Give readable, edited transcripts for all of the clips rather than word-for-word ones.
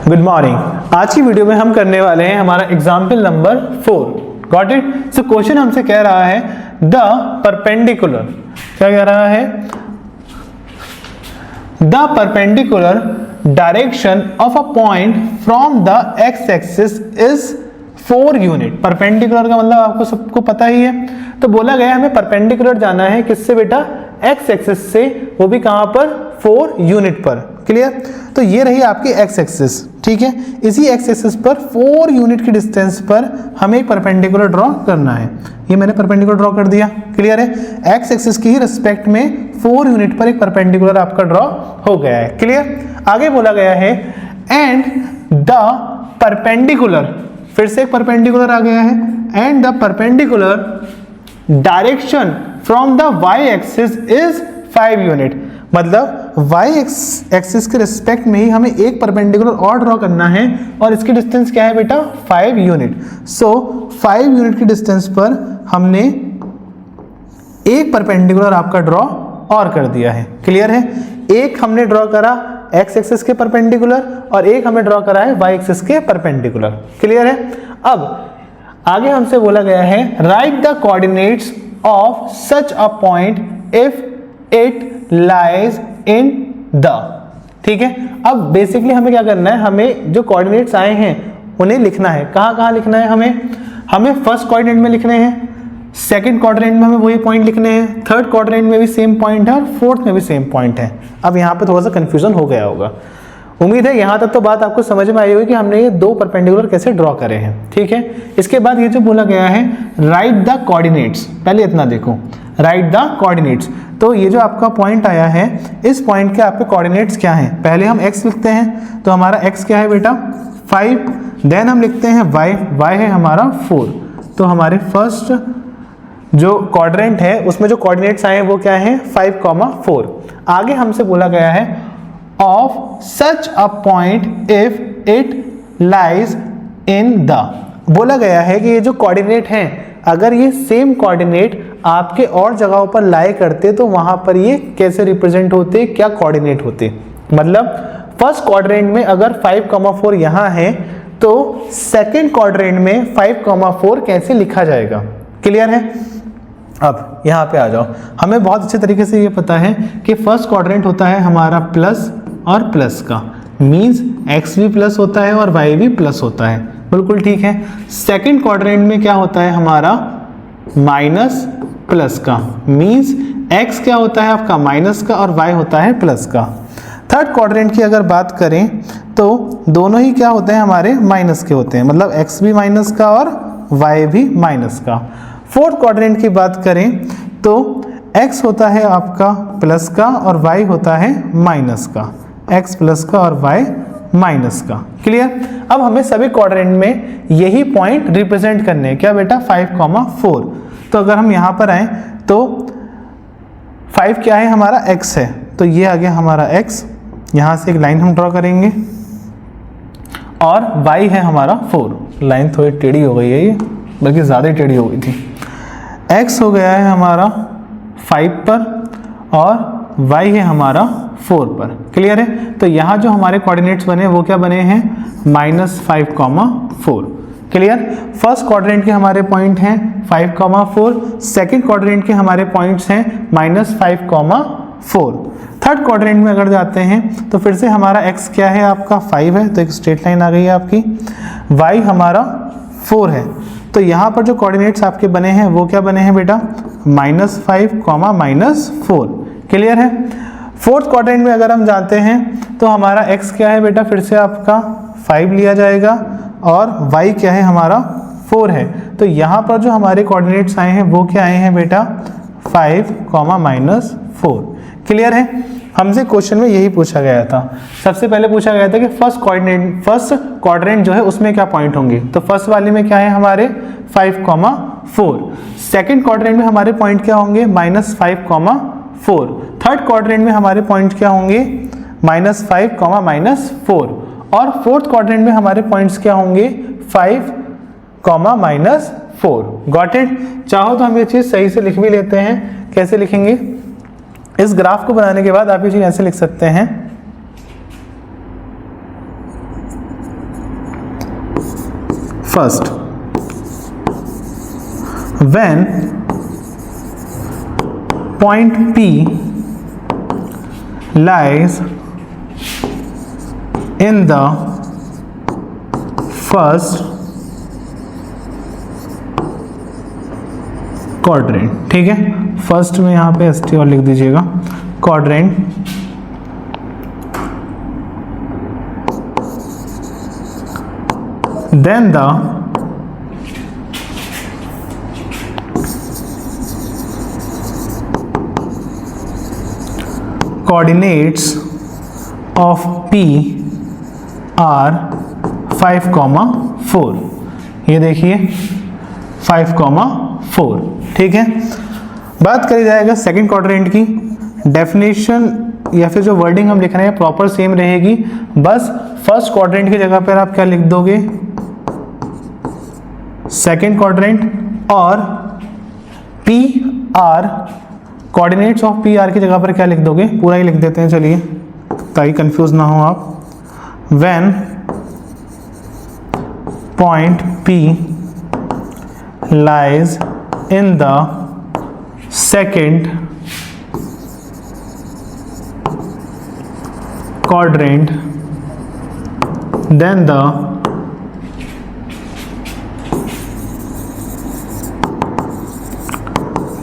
Good morning. आज की video में हम करने वाले हैं हमारा example number 4। Got it. So question हमसे कह रहा है द परपेंडिकुलर, क्या कह रहा है, the perpendicular direction of a point from the x axis is 4 unit. Perpendicular का मतलब आपको सबको पता ही है। तो बोला गया हमें परपेंडिकुलर जाना है किससे बेटा, एक्स एक्सिस से, वो भी कहां पर, 4 यूनिट पर। क्लियर। तो ये रही आपकी एक्स एक्सिस, ठीक है। इसी एक्स एक्सिस पर 4 यूनिट की डिस्टेंस पर हमें एक परपेंडिकुलर ड्रॉ करना है। ये मैंने परपेंडिकुलर ड्रॉ कर दिया। क्लियर है। एक्स एक्सिस की ही रिस्पेक्ट में 4 यूनिट पर एक परपेंडिकुलर आपका ड्रॉ हो गया है। क्लियर। आगे बोला गया है एंड द परपेंडिकुलर, फिर से एक परपेंडिकुलर आ गया है, and the perpendicular direction from the Y axis is 5 unit. मतलब वाई एक्सिस के रिस्पेक्ट में ही हमें एक परपेंडिकुलर और ड्रॉ करना है और इसकी डिस्टेंस क्या है बेटा, 5 यूनिट। सो 5 यूनिट की डिस्टेंस पर हमने एक परपेंडिकुलर आपका ड्रॉ और कर दिया है। क्लियर है। एक हमने ड्रॉ करा एक्स एक्सिस के परपेंडिकुलर और एक हमने ड्रॉ करा है वाई एक्सिस के परपेंडिकुलर। क्लियर है। अब आगे हमसे बोला गया है right the coordinates of such a point if it lies in the. ठीक है। अब बेसिकली हमें क्या करना है, हमें जो कोऑर्डिनेट्स आए हैं उन्हें लिखना है। कहां कहां लिखना है हमें फर्स्ट कोऑर्डिनेट में लिखने हैं, सेकंड क्वाड्रेंट में हमें वही पॉइंट लिखने हैं, थर्ड क्वाड्रेंट में भी सेम पॉइंट है और फोर्थ में भी सेम पॉइंट है। अब यहाँ पे थोड़ा सा कंफ्यूजन हो गया होगा। उम्मीद है यहाँ तक तो बात आपको समझ में आई होगी कि हमने ये 2 परपेंडिकुलर कैसे ड्रॉ करे हैं। ठीक है। इसके बाद ये जो बोला गया है राइट द कोऑर्डिनेट्स, पहले इतना देखो, राइट द कोऑर्डिनेट्स। तो ये जो आपका पॉइंट आया है, इस पॉइंट के आपके कोऑर्डिनेट्स क्या हैं। पहले हम x लिखते हैं, तो हमारा x क्या है बेटा, 5। देन हम लिखते हैं y है हमारा 4। तो हमारे फर्स्ट जो क्वाड्रेंट है उसमें जो कोऑर्डिनेट्स आए हैं वो क्या है, 5,4। आगे हमसे बोला गया है of such a point if it lies in the. बोला गया है कि ये जो कोऑर्डिनेट हैं अगर ये सेम कोऑर्डिनेट आपके और जगहों पर लाई करते तो वहां पर ये कैसे रिप्रेजेंट होते, क्या कोऑर्डिनेट होते। मतलब फर्स्ट क्वाड्रेंट में अगर 5,4 यहां है तो सेकंड क्वाड्रेंट में 5,4 कैसे लिखा जाएगा। क्लियर है। अब यहाँ पे आ जाओ। हमें बहुत अच्छे तरीके से ये पता है कि फर्स्ट क्वाड्रेंट होता है हमारा प्लस और प्लस का, मीन्स x भी प्लस होता है और y भी प्लस होता है। बिल्कुल ठीक है। सेकंड क्वाड्रेंट में क्या होता है हमारा, माइनस प्लस का, मीन्स x क्या होता है आपका माइनस का और y होता है प्लस का। थर्ड क्वाड्रेंट की अगर बात करें तो दोनों ही क्या होते हैं हमारे, माइनस के होते हैं, मतलब x भी माइनस का और y भी माइनस का। फोर्थ क्वाड्रेंट की बात करें तो x होता है आपका प्लस का और y होता है माइनस का, x प्लस का और y माइनस का। क्लियर। अब हमें सभी क्वाड्रेंट में यही पॉइंट रिप्रेजेंट करने हैं, क्या बेटा, 5,4। तो अगर हम यहाँ पर आए तो 5 क्या है हमारा, x है, तो ये आ गया हमारा x। यहाँ से एक लाइन हम ड्रॉ करेंगे और y है हमारा 4। लाइन थोड़ी टेढ़ी हो गई है ये, बल्कि ज़्यादा ही टेढ़ी हो गई थी। x हो गया है हमारा 5 पर और y है हमारा 4 पर। क्लियर है। तो यहाँ जो हमारे कोऑर्डिनेट्स बने वो क्या बने हैं, -5,4। क्लियर। फर्स्ट क्वाड्रेंट के हमारे पॉइंट हैं 5,4, सेकंड क्वाड्रेंट के हमारे पॉइंट्स हैं -5,4। थर्ड क्वाड्रेंट में अगर जाते हैं तो फिर से हमारा x क्या है आपका 5 है, तो एक स्ट्रेट लाइन आ गई है आपकी, y हमारा 4 है। तो यहाँ पर जो कोऑर्डिनेट्स आपके बने हैं वो क्या बने हैं बेटा, -5, -4। क्लियर है। फोर्थ क्वाड्रेंट में अगर हम जाते हैं तो हमारा x क्या है बेटा, फिर से आपका 5 लिया जाएगा और y क्या है हमारा 4 है। तो यहाँ पर जो हमारे कोऑर्डिनेट्स आए हैं वो क्या आए हैं बेटा, 5, -4। क्लियर है। हमसे क्वेश्चन में यही पूछा गया था। सबसे पहले पूछा गया था कि फर्स्ट क्वाड्रेंट जो है उसमें क्या पॉइंट होंगे। तो फर्स्ट वाले में क्या है हमारे 5,4। सेकंड क्वाड्रेंट में हमारे पॉइंट क्या होंगे, -5,4। थर्ड क्वाड्रेंट में हमारे पॉइंट क्या होंगे, -5, -4। और फोर्थ क्वाड्रेंट में हमारे पॉइंट्स क्या होंगे, 5, -4। Got it. चाहो तो हम ये चीज सही से लिख भी लेते हैं। कैसे लिखेंगे, इस ग्राफ को बनाने के बाद आप ये चीज ऐसे लिख सकते हैं, first when point P lies in the first quadrant, ठीक है, फर्स्ट में यहाँ पे ST और लिख दीजिएगा, quadrant, then the coordinates of P are 5, 4। ये देखिए 5, 4, ठीक है। बात करी जाएगा सेकंड क्वाड्रेंट की। डेफिनेशन या फिर जो वर्डिंग हम लिख रहे हैं प्रॉपर सेम रहेगी, बस फर्स्ट क्वाड्रेंट की जगह पर आप क्या लिख दोगे, सेकंड क्वाड्रेंट, और P R coordinates of P R की जगह पर क्या लिख दोगे, पूरा ही लिख देते हैं चलिए ताकि कंफ्यूज ना हो आप। When point P lies in the second quadrant, then the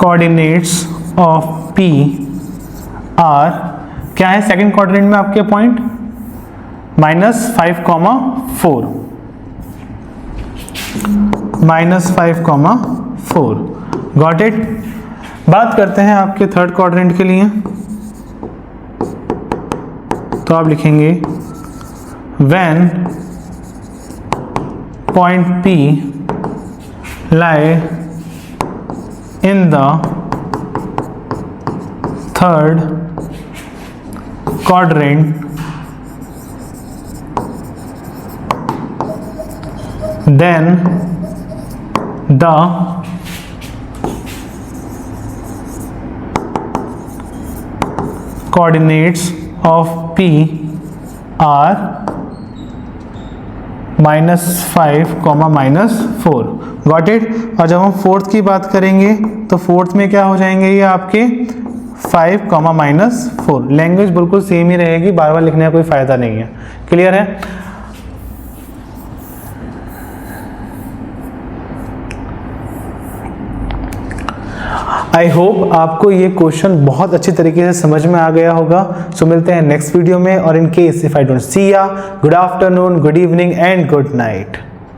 coordinates of P are क्या है सेकंड क्वाड्रेंट में आपके पॉइंट, -5, 4, -5, 4। Got it. बात करते हैं आपके थर्ड क्वाड्रेंट के लिए, तो आप लिखेंगे when point P lie in the third quadrant, then the coordinates of P are -5, -4। Got it. और जब हम फोर्थ की बात करेंगे तो फोर्थ में क्या हो जाएंगे ये आपके 5, -4। लैंग्वेज बिल्कुल सेम ही रहेगी, बार बार लिखने का कोई फायदा नहीं है। क्लियर है। आई होप आपको ये क्वेश्चन बहुत अच्छी तरीके से समझ में आ गया होगा। सो मिलते हैं नेक्स्ट वीडियो में, और in case if I don't see ya, good afternoon, good evening and good night.